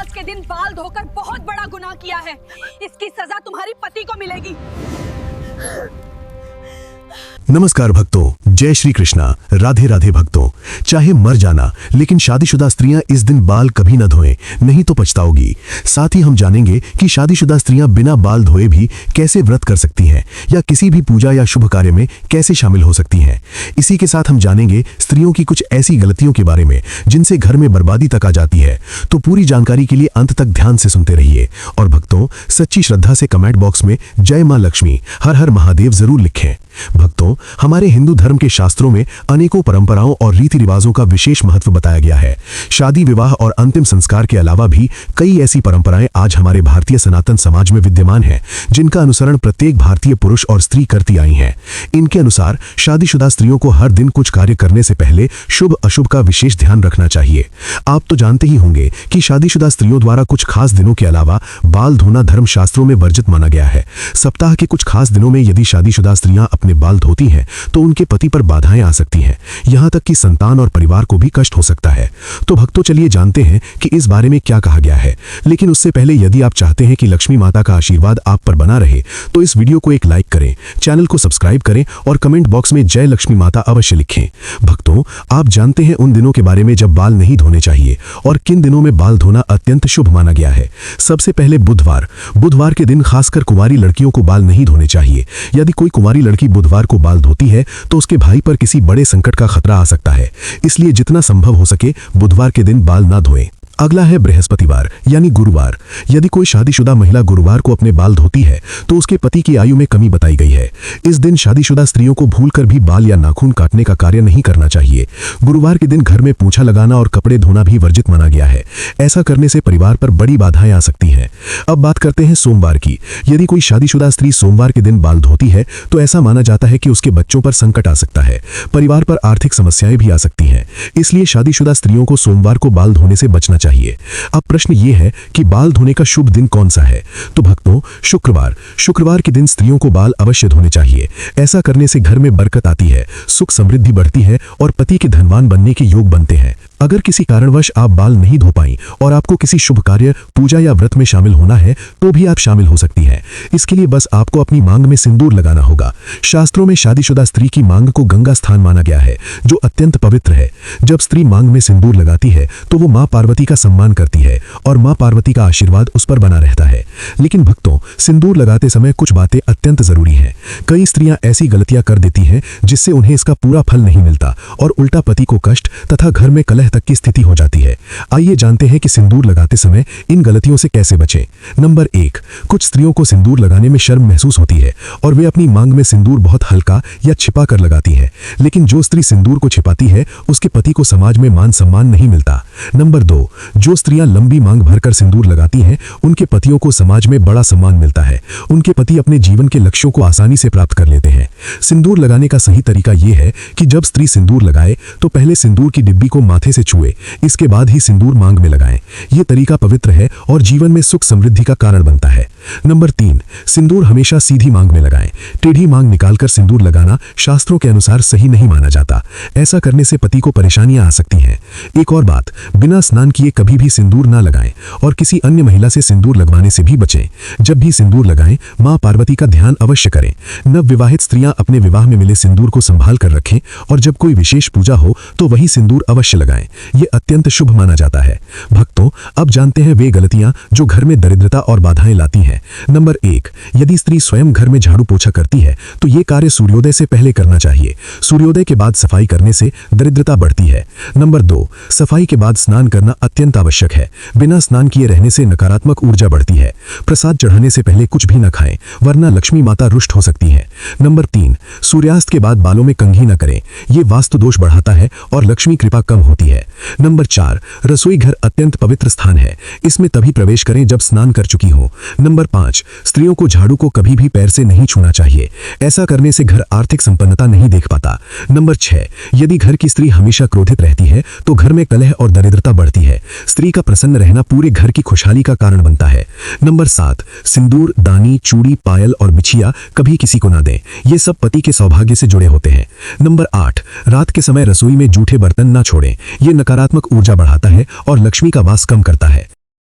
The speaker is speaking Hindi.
दिवस के दिन बाल धोकर बहुत बड़ा गुनाह किया है। इसकी सजा तुम्हारी पति को मिलेगी। नमस्कार भक्तों, जय श्री कृष्णा। राधे राधे भक्तों। चाहे मर जाना, लेकिन शादीशुदा स्त्रियां इस दिन बाल कभी न धोएं, नहीं तो पछताओगी। साथ ही हम जानेंगे कि शादीशुदा स्त्रियां बिना बाल धोए भी कैसे व्रत कर सकती हैं या किसी भी पूजा या शुभ कार्य में कैसे शामिल हो सकती हैं। इसी के साथ हम जानेंगे स्त्रियों की कुछ ऐसी गलतियों के बारे में जिनसे घर में बर्बादी तक आ जाती है। तो पूरी जानकारी के लिए अंत तक ध्यान से सुनते रहिए। और भक्तों, सच्ची श्रद्धा से कमेंट बॉक्स में जय मां लक्ष्मी, हर हर महादेव जरूर लिखें। भक्तों, हमारे हिंदू धर्म के शास्त्रों में अनेकों परंपराओं और रीति रिवाजों का विशेष महत्व बताया गया है। शादी, विवाह और अंतिम संस्कार के अलावा भी कई ऐसी परंपराएं आज हमारे भारतीय सनातन समाज में विद्यमान हैं, जिनका अनुसरण प्रत्येक भारतीय पुरुष और स्त्री करती आई हैं। इनके अनुसार शादीशुदा स्त्रियों को हर दिन कुछ कार्य करने से पहले शुभ अशुभ का विशेष ध्यान रखना चाहिए। आप तो जानते ही होंगे कि शादीशुदा स्त्रियों द्वारा कुछ खास दिनों के अलावा बाल धोना धर्मशास्त्रों में वर्जित माना गया है। सप्ताह के कुछ खास दिनों में यदि शादीशुदा स्त्रियां अपने बाल धोती हैं तो उनके पति पर बाधाएं आ सकती हैं, यहां तक कि संतान और परिवार को भी कष्ट हो सकता है। तो भक्तों, चलिए जानते हैं कि इस बारे में क्या कहा गया है। लेकिन उससे पहले यदि आप चाहते हैं कि लक्ष्मी माता का आशीर्वाद आप पर बना रहे तो इस वीडियो को एक लाइक करें, चैनल को सब्सक्राइब करें और कमेंट बॉक्स में जय लक्ष्मी माता अवश्य लिखें। भक्तों, आप जानते हैं उन दिनों के बारे में जब बाल नहीं धोने चाहिए और किन दिनों में बाल धोना अत्यंत शुभ माना गया है। सबसे पहले बुधवार के दिन खासकर कुंवारी लड़कियों को बाल नहीं धोने चाहिए। यदि कोई कुंवारी लड़की बुधवार को बाल धोती है तो उसके भाई पर किसी बड़े संकट का खतरा आ सकता है, इसलिए जितना संभव हो सके बुधवार के दिन बाल ना धोएं। अगला है बृहस्पतिवार यानी गुरुवार। यदि कोई शादीशुदा महिला गुरुवार को अपने बाल धोती है तो उसके पति की आयु में कमी बताई गई है। इस दिन शादीशुदा स्त्रियों को भूलकर भी बाल या नाखून काटने का कार्य नहीं करना चाहिए। गुरुवार के दिन घर में पोंछा लगाना और कपड़े धोना भी वर्जित माना गया है। ऐसा करने से परिवार पर बड़ी बाधाएं आ सकती हैं। अब बात करते हैं सोमवार की। यदि कोई शादीशुदा स्त्री सोमवार के दिन बाल धोती है तो ऐसा माना जाता है कि उसके बच्चों पर संकट आ सकता है, परिवार पर आर्थिक समस्याएं भी आ सकती हैं। इसलिए शादीशुदा स्त्रियों को सोमवार को बाल धोने से बचना चाहिए। अब प्रश्न यह है कि बाल धोने का शुभ दिन कौन सा है। तो भक्तों, शुक्रवार के दिन स्त्रियों को बाल अवश्य धोने चाहिए। ऐसा करने से घर में बरकत आती है, सुख समृद्धि बढ़ती है और पति के धनवान बनने के योग बनते हैं। अगर किसी कारणवश आप बाल नहीं धो पाई और आपको किसी शुभ कार्य, पूजा या व्रत में शामिल होना है तो भी आप शामिल हो सकती हैं। इसके लिए बस आपको अपनी मांग में सिंदूर लगाना होगा। शास्त्रों में शादीशुदा स्त्री की मांग को गंगा स्थान माना गया है, जो अत्यंत पवित्र है। जब स्त्री मांग में सिंदूर लगाती है तो वो मां पार्वती का सम्मान करती है और मां पार्वती का आशीर्वाद उस पर बना रहता है। लेकिन भक्तों, सिंदूर लगाते समय कुछ बातें अत्यंत जरूरी हैं। कई स्त्रियां ऐसी गलतियां कर देती हैं जिससे उन्हें इसका पूरा फल नहीं मिलता और उल्टा पति को कष्ट तथा घर में कलह तक की स्थिति हो जाती है। आइए जानते हैं कि सिंदूर लगाते समय इन गलतियों से कैसे बचें। नंबर 1, कुछ स्त्रियों को सिंदूर लगाने में शर्म महसूस होती है और वे अपनी मांग में सिंदूर बहुत हल्का या छिपा कर लगाती है। लेकिन जो स्त्री सिंदूर को छिपाती है उसके पति को समाज में मान सम्मान नहीं मिलता। नंबर 2, जो स्त्रियां लंबी मांग भरकर सिंदूर लगाती हैं उनके पतियों को समाज में बड़ा सम्मान मिलता है। उनके पति अपने जीवन के लक्ष्यों को आसानी से प्राप्त कर लेते हैं। सिंदूर लगाने का सही तरीका यह है कि जब स्त्री सिंदूर लगाए तो पहले सिंदूर की डिब्बी को माथे से छुए, इसके बाद ही सिंदूर मांग में लगाएं। यह तरीका पवित्र है और जीवन में सुख समृद्धि का कारण बनता है। नंबर 3, सिंदूर हमेशा सीधी मांग में लगाएं। टेढ़ी मांग निकालकर सिंदूर लगाना शास्त्रों के अनुसार सही नहीं माना जाता। ऐसा करने से पति को परेशानियां आ सकती हैं। एक और बात, बिना स्नान किए कभी भी सिंदूर ना लगाएं और किसी अन्य महिला से सिंदूर लगवाने से भी बचें। जब भी सिंदूर लगाएं, मां पार्वती का ध्यान अवश्य करें। नवविवाहित स्त्रियां अपने विवाह में मिले सिंदूर को संभाल कर रखें और जब कोई विशेष पूजा हो तो वही सिंदूर अवश्य लगाएं। यह अत्यंत शुभ माना जाता है। भक्तों, अब जानते हैं वे गलतियां जो घर में दरिद्रता और बाधाएं लाती हैं। नंबर 1, यदि स्त्री स्वयं घर में झाड़ू पोछा करती है तो ये कार्य सूर्योदय से पहले करना चाहिए। सूर्योदय के बाद सफाई करने से दरिद्रता बढ़ती है। नंबर 2, सफाई के बाद स्नान करना अत्यंत आवश्यक है। बिना स्नान किए रहने से नकारात्मक ऊर्जा बढ़ती है। प्रसाद चढ़ाने से पहले कुछ भी न खाएं, वरना लक्ष्मी माता रुष्ट हो सकती हैं। नंबर 3, सूर्यास्त के बाद बालों में कंघी न करें, यह वास्तु दोष बढ़ाता है और लक्ष्मी कृपा कम होती है। नंबर 4, रसोई घर अत्यंत पवित्र स्थान है, इसमें तभी प्रवेश करें जब स्नान कर चुकी हो। नंबर 5, स्त्रियों को झाड़ू को कभी भी पैर से नहीं छूना चाहिए। ऐसा करने से घर आर्थिक संपन्नता नहीं देख पाता। नंबर 6, यदि घर की स्त्री हमेशा क्रोधित रहती है तो घर में कलह और दरिद्रता बढ़ती है। स्त्री का प्रसन्न रहना पूरे घर की खुशहाली का कारण बनता है। नंबर 7, सिंदूर, दानी, चूड़ी, पायल और बिछिया कभी किसी को ना दें, ये सब पति के सौभाग्य से जुड़े होते हैं। नंबर 8, रात के समय रसोई में जूठे बर्तन ना छोड़ें, ये नकारात्मक ऊर्जा बढ़ाता है और लक्ष्मी का वास कम करता है।